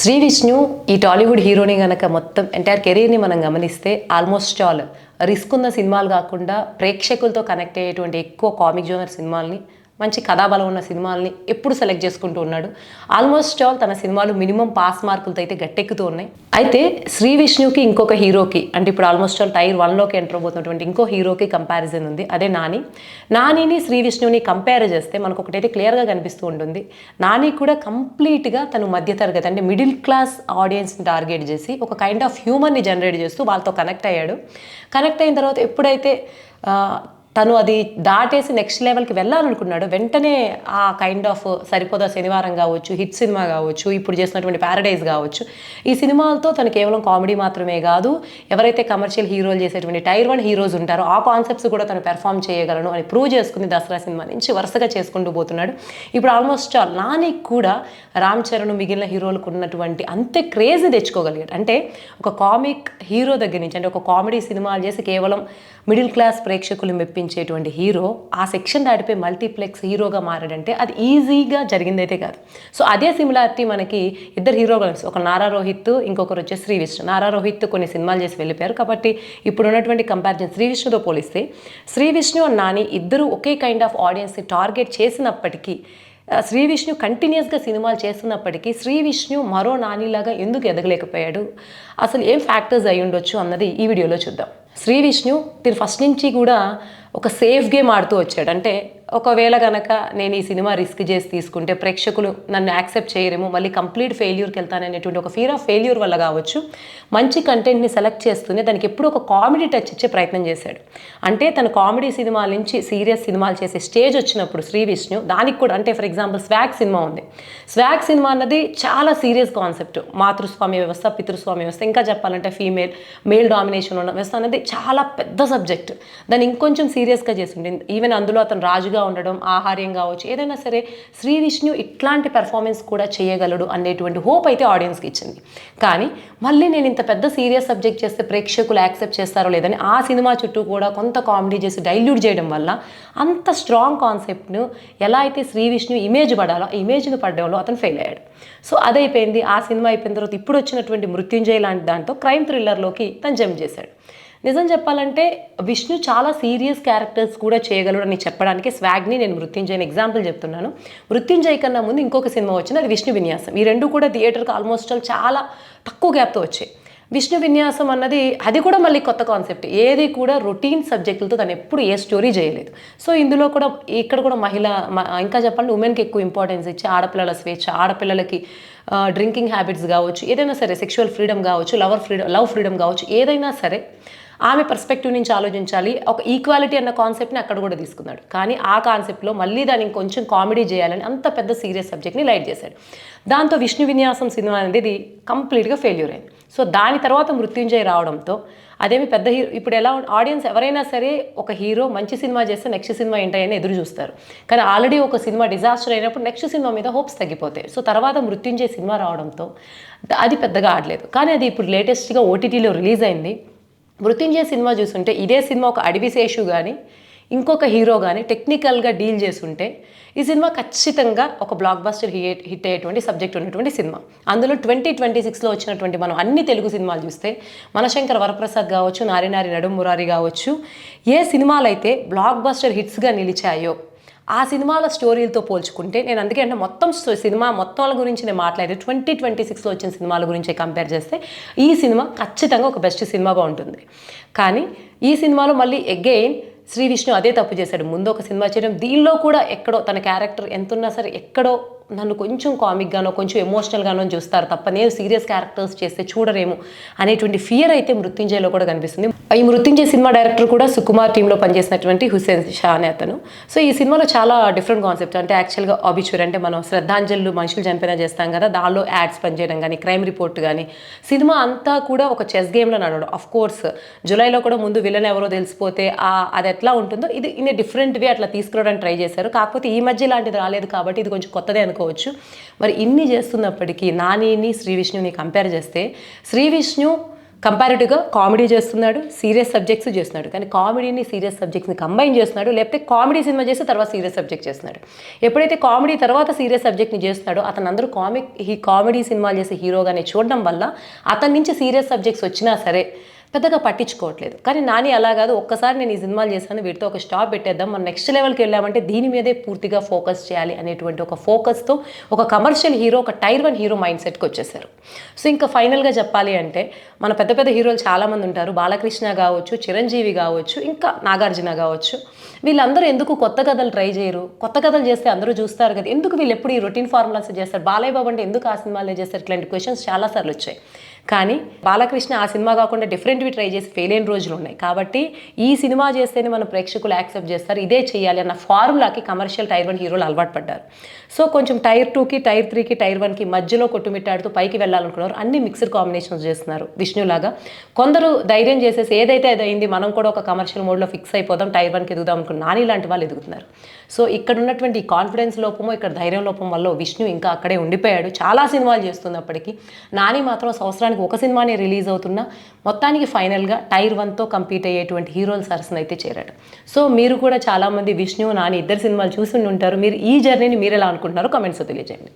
శ్రీ విష్ణు ఈ టాలీవుడ్ హీరోని గనక మొత్తం ఎంటైర్ కెరీర్ని మనం గమనిస్తే ఆల్మోస్ట్ ఆల్ రిస్క్ ఉన్న సినిమాలు కాకుండా ప్రేక్షకులతో కనెక్ట్ అయ్యేటువంటి ఎక్కువ కామిక్ జోనర్ సినిమాల్ని మంచి కథాబలం ఉన్న సినిమాల్ని ఎప్పుడు సెలెక్ట్ చేసుకుంటూ ఉన్నాడు. ఆల్మోస్ట్ ఆల్ తన సినిమాలు మినిమం పాస్ మార్కులతో అయితే గట్టెక్కుతూ ఉన్నాయి. అయితే శ్రీ విష్ణుకి ఇంకొక హీరోకి అంటే ఇప్పుడు ఆల్మోస్ట్ ఆల్ టైర్ 1లోకి ఎంటర్ అవబోతున్నటువంటి ఇంకో హీరోకి కంపారిజన్ ఉంది. అదే నానిని శ్రీ విష్ణుని కంపేర్ చేస్తే మనకు ఒకటైతే క్లియర్గా కనిపిస్తూ ఉంటుంది. నాని కూడా కంప్లీట్గా తను మధ్యతరగతి అంటే మిడిల్ క్లాస్ ఆడియన్స్ని టార్గెట్ చేసి ఒక కైండ్ ఆఫ్ హ్యూమన్ని జనరేట్ చేస్తూ వాళ్ళతో కనెక్ట్ అయ్యాడు. కనెక్ట్ అయిన తర్వాత ఎప్పుడైతే తను అది దాటేసి నెక్స్ట్ లెవెల్కి వెళ్ళాలనుకున్నాడు, వెంటనే ఆ కైండ్ ఆఫ్ సరిపోదా శనివారం కావచ్చు, హిట్ సినిమా కావచ్చు, ఇప్పుడు చేసినటువంటి ప్యారడైజ్ కావచ్చు, ఈ సినిమాలతో తను కేవలం కామెడీ మాత్రమే కాదు, ఎవరైతే కమర్షియల్ హీరోలు చేసేటువంటి టైర్ 1 హీరోస్ ఉంటారో ఆ కాన్సెప్ట్స్ కూడా తను పెర్ఫామ్ చేయగలను అని ప్రూవ్ చేసుకుని దసరా సినిమా నుంచి వరుసగా చేసుకుంటూ పోతున్నాడు. ఇప్పుడు ఆల్మోస్ట్ నానికి కూడా రామ్ చరణ్ మిగిలిన హీరోలకు ఉన్నటువంటి అంతే క్రేజ్ తెచ్చుకోగలిగాడు. అంటే ఒక కామిక్ హీరో దగ్గర నుంచి అంటే ఒక కామెడీ సినిమాలు చేసి కేవలం మిడిల్ క్లాస్ ప్రేక్షకులు మెప్పించేటువంటి హీరో ఆ సెక్షన్ దాటిపోయి మల్టీప్లెక్స్ హీరోగా మారాడంటే అది ఈజీగా జరిగిందైతే కాదు. సో అదే సిమిలారిటీ మనకి ఇద్దరు హీరోలు, ఒక నారా రోహిత్, ఇంకొకరు వచ్చేసి శ్రీ విష్ణు. నారా రోహిత్ కొన్ని సినిమాలు చేసి వెళ్ళిపోయారు కాబట్టి ఇప్పుడు ఉన్నటువంటి కంపారిజన్ శ్రీ విష్ణుతో పోలిస్తే శ్రీ విష్ణు అండ్ నాని ఇద్దరు ఒకే కైండ్ ఆఫ్ ఆడియన్స్ని టార్గెట్ చేసినప్పటికీ, శ్రీ విష్ణు కంటిన్యూస్గా సినిమాలు చేస్తున్నప్పటికీ శ్రీ విష్ణు మరో నానిలాగా ఎందుకు ఎదగలేకపోయాడు, అసలు ఏం ఫ్యాక్టర్స్ అయి ఉండొచ్చు అన్నది ఈ వీడియోలో చూద్దాం. శ్రీ విష్ణు ఫస్ట్ నుంచి కూడా ఒక సేఫ్ గేమ్ ఆడుతూ వచ్చాడు. అంటే ఒకవేళ కనుక నేను ఈ సినిమా రిస్క్ చేసి తీసుకుంటే ప్రేక్షకులు నన్ను యాక్సెప్ట్ చేయరేమో, మళ్ళీ కంప్లీట్ ఫెయిల్యూర్కి వెళ్తాననేటువంటి ఒక ఫియర్ ఆఫ్ ఫెయిల్యూర్ వల్ల కావచ్చు, మంచి కంటెంట్ని సెలెక్ట్ చేస్తూనే దానికి ఎప్పుడు ఒక కామెడీ టచ్ ఇచ్చే ప్రయత్నం చేశాడు. అంటే తన కామెడీ సినిమాల నుంచి సీరియస్ సినిమాలు చేసే స్టేజ్ వచ్చినప్పుడు శ్రీ విష్ణు దానికి కూడా, అంటే ఫర్ ఎగ్జాంపుల్ స్వాగ్ సినిమా ఉంది. స్వాగ్ సినిమా అన్నది చాలా సీరియస్ కాన్సెప్ట్, మాతృస్వామ్య వ్యవస్థ, పితృస్వామ్య వ్యవస్థ, ఇంకా చెప్పాలంటే మేల్ డామినేషన్ ఉన్న వ్యవస్థ అనేది చాలా పెద్ద సబ్జెక్ట్. దాన్ని ఇంకొంచెం సీరియస్గా చేస్తుండే. ఈవెన్ అందులో అతను రాజుగా ఉండడం, ఆహార్యం కావచ్చు, ఏదైనా సరే శ్రీ విష్ణు ఇట్లాంటి పెర్ఫార్మెన్స్ కూడా చేయగలడు అనేటువంటి హోప్ అయితే ఆడియన్స్కి ఇచ్చింది. కానీ మళ్ళీ నేను ఇంత పెద్ద సీరియస్ సబ్జెక్ట్ చేస్తే ప్రేక్షకులు యాక్సెప్ట్ చేస్తారో లేదని ఆ సినిమా చుట్టూ కూడా కొంత కామెడీ చేసి డైల్యూట్ చేయడం వల్ల అంత స్ట్రాంగ్ కాన్సెప్ట్ను ఎలా అయితే శ్రీ విష్ణు ఇమేజ్ పడాలో ఆ ఇమేజ్ను పడడంలో అతను ఫెయిల్ అయ్యాడు. సో అదైపోయింది. ఆ సినిమా అయిపోయిన తర్వాత ఇప్పుడు వచ్చినటువంటి మృత్యుంజయ్ లాంటి దాంతో క్రైమ్ థ్రిల్లర్లోకి తను జంప్ చేశాడు. నిజం చెప్పాలంటే విష్ణు చాలా సీరియస్ క్యారెక్టర్స్ కూడా చేయగలడు అని చెప్పడానికి స్వాగ్ని నేను మృత్యుంజయ్ని ఎగ్జాంపుల్ చెప్తున్నాను. మృత్యుంజయ్ కన్నా ముందు ఇంకొక సినిమా వచ్చింది, అది విష్ణు విన్యాసం. ఈ రెండు కూడా థియేటర్కి ఆల్మోస్ట్ చాలా తక్కువ గ్యాప్తో వచ్చాయి. విష్ణు విన్యాసం అన్నది అది కూడా మళ్ళీ కొత్త కాన్సెప్ట్, ఏది కూడా రొటీన్ సబ్జెక్టులతో తను ఎప్పుడు ఏ స్టోరీ చేయలేదు. సో ఇందులో కూడా ఇక్కడ కూడా ఇంకా చెప్పాలంటే ఉమెన్కి ఎక్కువ ఇంపార్టెన్స్ ఇచ్చి ఆడపిల్లల స్వేచ్ఛ, ఆడపిల్లలకి డ్రింకింగ్ హ్యాబిట్స్ కావచ్చు, ఏదైనా సరే సెక్షువల్ ఫ్రీడమ్ కావచ్చు, లవ్ ఫ్రీడమ్ కావచ్చు, ఏదైనా సరే ఆమె పర్స్పెక్టివ్ నుంచి ఆలోచించాలి. ఒక ఈక్వాలిటీ అన్న కాన్సెప్ట్ని అక్కడ కూడా తీసుకున్నాడు. కానీ ఆ కాన్సెప్ట్లో మళ్ళీ దాన్ని ఇంకొంచెం కామెడీ చేయాలని అంత పెద్ద సీరియస్ సబ్జెక్ట్ని లైట్ చేశాడు. దాంతో విష్ణు విన్యాసం సినిమా అనేది కంప్లీట్గా ఫెయిల్యూర్ అయింది. సో దాని తర్వాత మృత్యుంజయ్ రావడంతో అదేమి పెద్ద హీరో, ఇప్పుడు ఎలా ఆడియన్స్ ఎవరైనా సరే ఒక హీరో మంచి సినిమా చేస్తే నెక్స్ట్ సినిమా ఏంటని ఎదురు చూస్తారు. కానీ ఆల్రెడీ ఒక సినిమా డిజాస్టర్ అయినప్పుడు నెక్స్ట్ సినిమా మీద హోప్స్ తగ్గిపోతాయి. సో తర్వాత మృత్యుంజయ్ సినిమా రావడంతో అది పెద్దగా ఆడలేదు. కానీ అది ఇప్పుడు లేటెస్ట్గా ఓటీటీలో రిలీజ్ అయింది. మృత్యుంజయ్ సినిమా చూస్తుంటే ఇదే సినిమా ఒక అడవిశేషు కానీ ఇంకొక హీరో కానీ టెక్నికల్గా డీల్ చేస్తుంటే ఈ సినిమా ఖచ్చితంగా ఒక బ్లాక్ బస్టర్ హిట్ అయ్యేటువంటి సబ్జెక్ట్ ఉన్నటువంటి సినిమా. అందులో 2026లో వచ్చినటువంటి మనం అన్ని తెలుగు సినిమాలు చూస్తే మనశంకర్ వరప్రసాద్ కావచ్చు, నారి నారి నడుం మురారి కావచ్చు, ఏ సినిమాలు అయితే బ్లాక్ బస్టర్ హిట్స్గా నిలిచాయో ఆ సినిమాల స్టోరీలతో పోల్చుకుంటే, నేను అందుకే అంటే మొత్తం సినిమా మొత్తాల గురించి నేను మాట్లాడే 2026లో వచ్చిన సినిమాల గురించి కంపేర్ చేస్తే ఈ సినిమా ఖచ్చితంగా ఒక బెస్ట్ సినిమాగా ఉంటుంది. కానీ ఈ సినిమాలో మళ్ళీ అగైన్ శ్రీ విష్ణు అదే తప్పు చేశాడు. ముందు ఒక సినిమా చేయడం, దీనిలో కూడా ఎక్కడో తన క్యారెక్టర్ ఎంతున్నా సరే ఎక్కడో నన్ను కొంచెం కామిక్గానో కొంచెం ఎమోషనల్గానో చూస్తారు తప్ప నేను సీరియస్ క్యారెక్టర్స్ చేస్తే చూడరేమో అనేటువంటి ఫియర్ అయితే మృత్యుంజయ్లో కూడా కనిపిస్తుంది. ఈ మృత్యుంజయ్ సినిమా డైరెక్టర్ కూడా సుకుమార్ టీంలో పనిచేసినటువంటి హుసేన్ షా అనే అతను. సో ఈ సినిమాలో చాలా డిఫరెంట్ కాన్సెప్ట్, అంటే యాక్చువల్గా ఆబిచ్యూరీ అంటే మనం శ్రద్ధాంజలు మనుషులు చనిపోయినా చేస్తాం కదా, దానిలో యాడ్స్ పనిచేయడం కానీ, క్రైమ్ రిపోర్ట్ కానీ, సినిమా అంతా కూడా ఒక చెస్ గేమ్లో నడవడం. ఆఫ్ కోర్స్ జూలైలో కూడా ముందు విలన్ ఎవరో తెలిసిపోతే అది ఎట్లా ఉంటుందో ఇది ఇన్ డిఫరెంట్ వే అట్లా తీసుకురావడానికి ట్రై చేశారు. కాకపోతే ఈ మధ్య ఇలాంటిది రాలేదు కాబట్టి ఇది కొంచెం కొత్తదే అనుకోవచ్చు. మరి ఇన్ని చేస్తున్నప్పటికీ నానిని శ్రీ విష్ణుని కంపేర్ చేస్తే శ్రీ విష్ణు కంపారిటివ్గా కామెడీ చేస్తున్నాడు, సీరియస్ సబ్జెక్ట్స్ చేస్తున్నాడు. కానీ కామెడీని సీరియస్ సబ్జెక్ట్స్ని కంబైన్ చేస్తున్నాడు, లేకపోతే కామెడీ సినిమా చేసి తర్వాత సీరియస్ సబ్జెక్ట్ చేస్తున్నాడు. ఎప్పుడైతే కామెడీ తర్వాత సీరియస్ సబ్జెక్ట్ని చేస్తున్నాడో అతను అందరూ కామెడీ సినిమాలు చేసే హీరోగానే చూడడం వల్ల అతని నుంచి సీరియస్ సబ్జెక్ట్స్ వచ్చినా సరే పెద్దగా పట్టించుకోవట్లేదు. కానీ నాని అలా కాదు, ఒక్కసారి నేను ఈ సినిమాలు చేశాను, వీటితో ఒక స్టాప్ పెట్టేద్దాం, మనం నెక్స్ట్ లెవెల్కి వెళ్ళామంటే దీని మీదే పూర్తిగా ఫోకస్ చేయాలి అనేటువంటి ఒక ఫోకస్తో ఒక కమర్షియల్ హీరో, ఒక టైర్ 1 హీరో మైండ్ సెట్కి వచ్చేసారు. సో ఇంకా ఫైనల్గా చెప్పాలి అంటే మన పెద్ద పెద్ద హీరోలు చాలామంది ఉంటారు, బాలకృష్ణ కావచ్చు, చిరంజీవి కావచ్చు, ఇంకా నాగార్జున కావచ్చు. వీళ్ళందరూ ఎందుకు కొత్త కథలు ట్రై చేయరు? కొత్త కథలు చేస్తే అందరూ చూస్తారు కదా, ఎందుకు వీళ్ళు ఎప్పుడు ఈ రొటీన్ ఫార్ములాస్ చేస్తారు? బాలయ్య బాబు అంటే ఎందుకు ఆ సినిమాలే చేస్తారు? ఇట్లాంటి క్వశ్చన్స్ చాలాసార్లు వచ్చాయి. కానీ బాలకృష్ణ ఆ సినిమా కాకుండా డిఫరెంట్వి ట్రై చేసి ఫెయిల్ అయిన రోజులు ఉన్నాయి. కాబట్టి ఈ సినిమా చేస్తేనే మన ప్రేక్షకులు యాక్సెప్ట్ చేస్తారు, ఇదే చేయాలి అన్న ఫార్ములాకి కమర్షియల్ టైర్ 1 హీరోలు అలవాటు పడ్డారు. సో కొంచెం టైర్ 2కి, టైర్ 3కి, టైర్ 1కి మధ్యలో కొట్టుమిట్టాడుతూ పైకి వెళ్ళాలనుకున్నారు. అన్ని మిక్స్డ్ కాంబినేషన్స్ చేస్తున్నారు విష్ణులాగా. కొందరు ధైర్యం చేసేసి ఏదైతే అది అయింది, మనం కూడా ఒక కమర్షియల్ మోడ్లో ఫిక్స్ అయిపోదాం, టైర్ 1కి ఎదుగుదాం అనుకున్న నాని లాంటి వాళ్ళు ఎదుగుతున్నారు. సో ఇక్కడ ఉన్నటువంటి కాన్ఫిడెన్స్ లోపమో, ఇక్కడ ధైర్యం లోపం వల్ల విష్ణు ఇంకా అక్కడే ఉండిపోయాడు. చాలా సినిమాలు చేస్తున్నప్పటికీ నాని మాత్రం సంవత్సరానికి ఒక సినిమానే రిలీజ్ అవుతున్నా మొత్తానికి ఫైనల్గా టైర్ 1తో కంపీట్ అయ్యేటువంటి హీరోల సరసన అయితే చేరాడు. సో మీరు కూడా చాలామంది విష్ణు, నాని ఇద్దరు సినిమాలు చూసి ఉంటారు. మీరు ఈ జర్నీని మీరు ఎలా అనుకుంటున్నారో కమెంట్స్లో తెలియజేయండి.